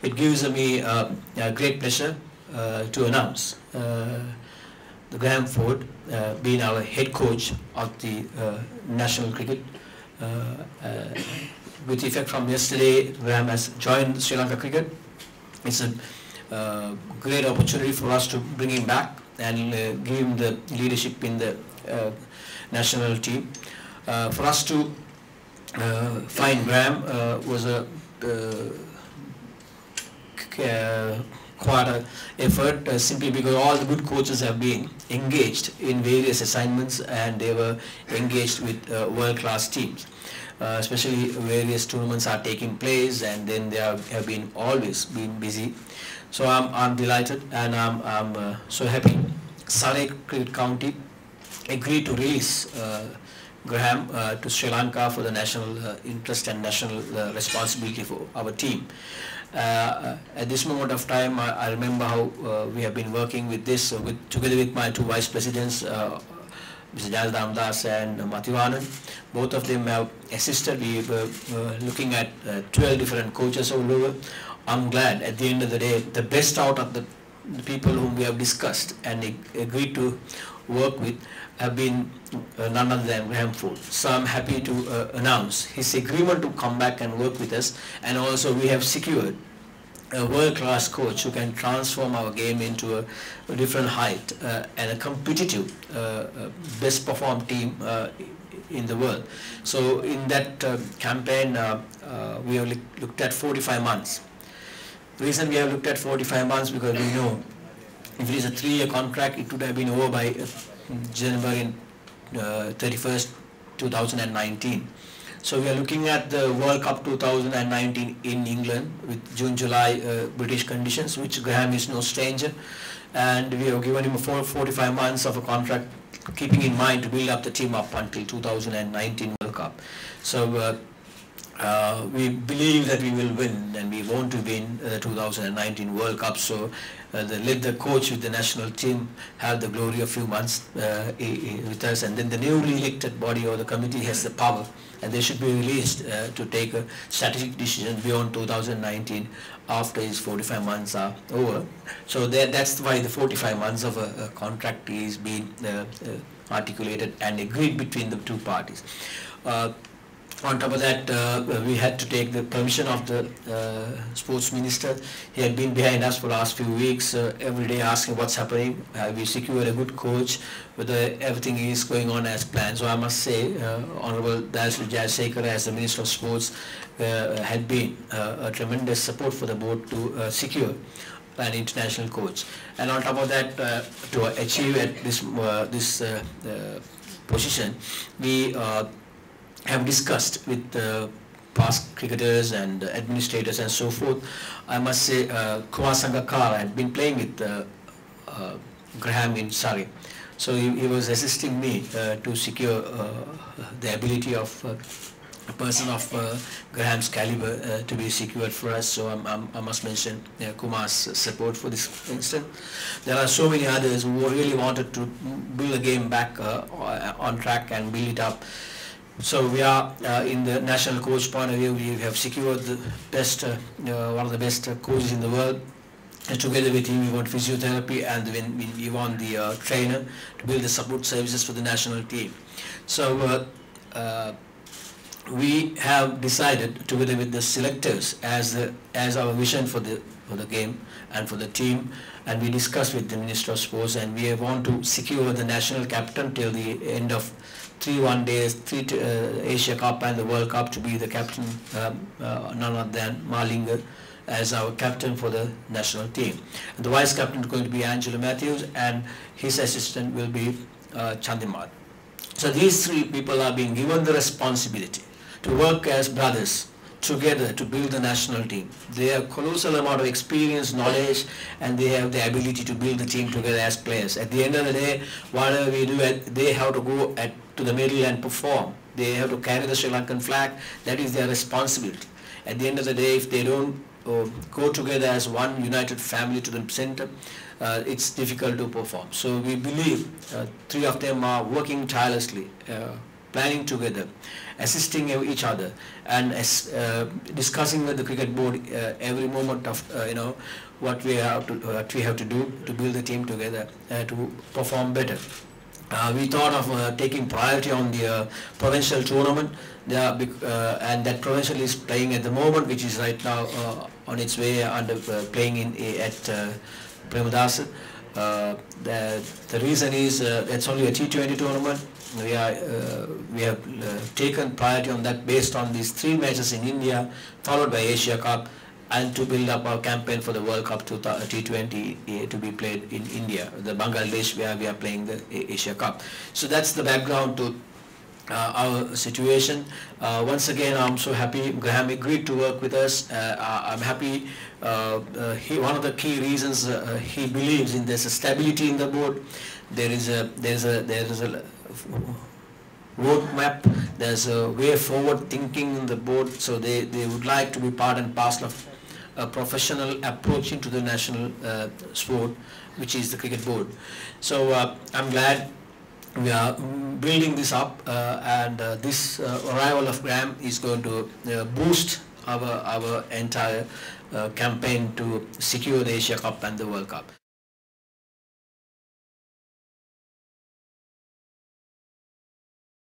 It gives me a great pleasure to announce the Graham Ford being our head coach of the national cricket. With effect from yesterday, Graham has joined Sri Lanka cricket. It's a great opportunity for us to bring him back and give him the leadership in the national team. For us to find Graham was a quite an effort, simply because all the good coaches have been engaged in various assignments and they were engaged with world-class teams. Especially various tournaments are taking place and then they have been always been busy. So I'm delighted and I'm so happy. Surrey Cricket County agreed to release Graham to Sri Lanka for the national interest and national responsibility for our team. At this moment of time, I remember how we have been working with this together with my two vice presidents, Mr. Jaldam Das and Mathivanan. Both of them have assisted. We were looking at 12 different coaches all over. I'm glad at the end of the day, the best out of the people whom we have discussed and agreed to work with have been none other than Graham Ford. So I'm happy to announce his agreement to come back and work with us, and also we have secured a world-class coach who can transform our game into a different height and a competitive best performed team in the world. So in that campaign we have looked at 45 months. The reason we have looked at 45 months because we know if it is a 3-year contract, it would have been over by January 31st, 2019. So we are looking at the World Cup 2019 in England with June-July British conditions, which Graham is no stranger, and we have given him 45 months of a contract, keeping in mind to build up the team up until 2019 World Cup. So we believe that we will win, and we want to win the 2019 World Cup. So let the coach with the national team have the glory of a few months with us, and then the newly elected body or the committee has the power, and they should be released to take a strategic decision beyond 2019 after his 45 months are over. So that's why the 45 months of a contract is being articulated and agreed between the two parties. On top of that, we had to take the permission of the sports minister. He had been behind us for the last few weeks, every day asking what's happening. We secured a good coach, whether everything is going on as planned. So I must say, Honorable Dayasri Jayasekara as the Minister of Sports had been a tremendous support for the board to secure an international coach. And on top of that, to achieve at this position, we have discussed with past cricketers and administrators and so forth. I must say Kumar Sangakkara had been playing with Graham in Surrey. So he was assisting me to secure the ability of a person of Graham's caliber to be secured for us. So I must mention Kumar's support for this instance. There are so many others who really wanted to build the game back on track and build it up. So we are in the national coach point of view, we have secured the best, one of the best coaches in the world. And together with him we want physiotherapy, and we want the trainer to build the support services for the national team. So we have decided together with the selectors as our vision for the game and for the team, and we discussed with the Minister of Sports, and we want to secure the national captain till the end of 3 one-days, 3 Asia Cup and the World Cup, to be the captain, none other than Malinga as our captain for the national team. And the vice captain is going to be Angelo Matthews, and his assistant will be Chandimal. So these 3 people are being given the responsibility to work as brothers together to build the national team. They have colossal amount of experience, knowledge, and they have the ability to build the team together as players. At the end of the day, whatever we do, they have to go to the middle and perform. They have to carry the Sri Lankan flag. That is their responsibility. At the end of the day, if they don't go together as one united family to the center, it's difficult to perform. So we believe 3 of them are working tirelessly planning together, assisting each other, and discussing with the cricket board every moment of what we have to do to build the team together to perform better. We thought of taking priority on the provincial tournament, and that provincial is playing at the moment, which is right now on its way under playing at Premadasa. The reason is it's only a T20 tournament. We have taken priority on that based on these 3 matches in India, followed by Asia Cup, and to build up our campaign for the World Cup T20 to be played in India, the Bangladesh, where we are playing the Asia Cup. So that's the background to our situation. Once again, I'm so happy Graham agreed to work with us. I'm happy. One of the key reasons he believes in there's a stability in the board. There is a roadmap. There's a way forward thinking in the board. So they would like to be part and parcel of a professional approach into the national sport, which is the cricket board. So I'm glad we are building this up, and this arrival of Graham is going to boost our entire campaign to secure the Asia Cup and the World Cup.